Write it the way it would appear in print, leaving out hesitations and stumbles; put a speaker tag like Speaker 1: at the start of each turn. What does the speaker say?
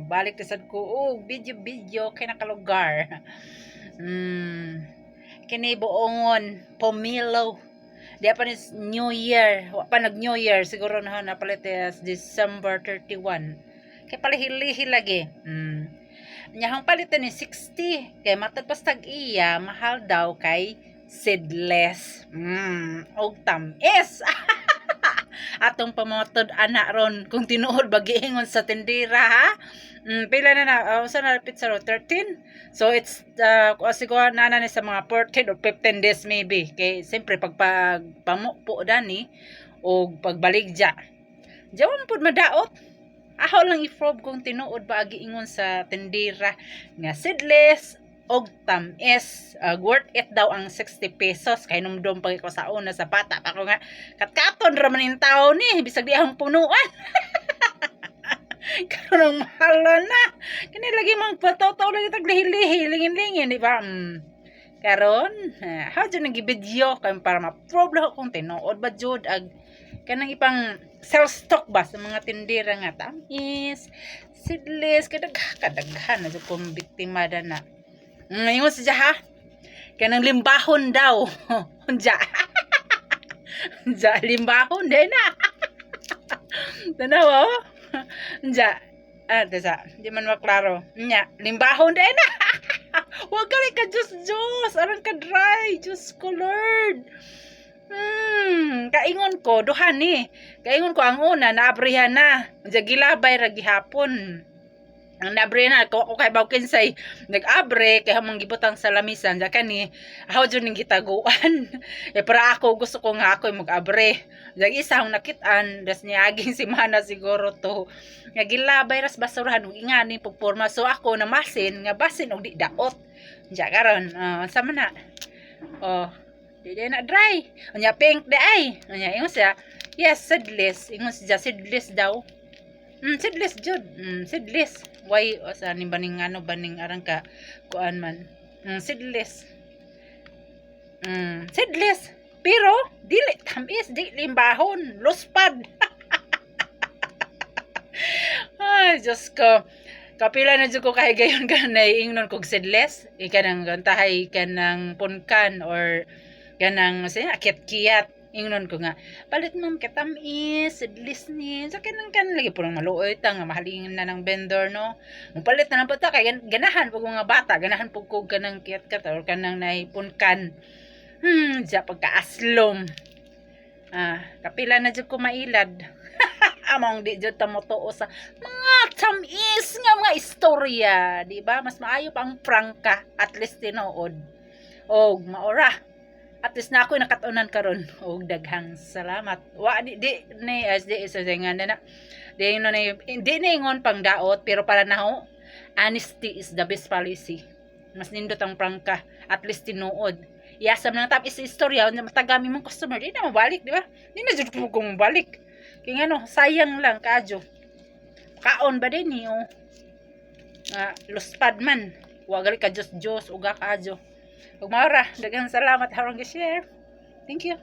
Speaker 1: Balik na sad ko. Oh, video kay nakalugar. Kini buongon Pomelo. Di pa ni New Year. Wa pa nag New Year siguro na napalit as December 31. Kay palihil-lihil lagi. Nyahang palitan ni 60. Kay matad pas tag iya mahal daw kay seedless. Og tamis. Atong pamatod anak ron kung tinuod bagiingon sa tindera ha. Pila na usa na pizza ro 13. So it's siguro na ni sa mga 14 or 15 days maybe. Kay siyempre pag pamukpo dani o pagbaligja. Diyan pud madaot. Aho lang i-probe kung tinuod ba giingon sa tindera nga seedless og tamis. Worth it daw ang 60 pesos. Kay numdum pag ko sa una sa bata pa ko nga katkaton ra man in taon ni bisag di ang punuan. Karon ang mahal na. Kani lagi mang patoto lagi tag lihi-lihi lingin-lingin di ba? Karon how jud nagibidyo kay para ma-probe lang kung tinuod ba jud ag kanang ipang sales stock ba sa mga tindera nga tamis, seedless kadaghan na jud kung biktima na. Ingon siya ha. Kanang limbahon daw. Unja. Unja limbahon din na. Tanaw oh. Unja. Tesa, di man maklaro. Nya, limbahon din na. Huwag ka juice. Aron ka dry. Juice colored. Kaingon ko, duhan ni. Kaingon ko ang una, naabrihan na. Unja gilabay ra gihapon. Ang nabre na ko kay bawkin say nag-abre kay hamang gibutang sa lamisan ja kani how jud ning gitaguan para ako gusto ko nga ako mag-abre jag isang nakit-an das niaging si mana siguro to nga gilabay ras basurahan ug ingani pagporma so ako na masin nga basin og di daot ja karon sa man na di na dry unya pink di ay unya ingon siya yes seedless ingon siya seedless daw seedless jud seedless why sa ni baning ano baning arang ka kuan man seedless seedless pero dili tamis di limbahon luspad. Ay Diyos ko kapila na jud ko kay gayon kanay ingnon kog seedless ikanang gantahay kanang punkan or kanang akit-kiyat ingnon ko nga palit mong katamis seedless ni sa kanang lagi purang maluoy ta nga mahalingin na ng vendor no palit na lang pata kay ganahan pug mga bata ganahan pug kog kanang kiyat or kanang naipunkan ja pagkaaslom kapila na jud ko mailad. Among di jud ta motuo sa mga tamis nga mga istorya di ba mas maayo pa ang prangka at least tinuod og maora. At least na ako nakatunan karon og daghang salamat. Wa di ni SD isa nga na. Di no na di na ingon pang daot pero para naho honesty is the best policy. Mas nindot ang prangka at least tinuod. Yasam na tap is istorya na matagami mong customer di na mabalik di ba? Di na jud ko mabalik. Kaya ano sayang lang kadyo. Kaon ba din niyo? Luspad man. Wa gali ka just uga kadyo. Ug maura, daghang salamat harong gi-share. Thank you.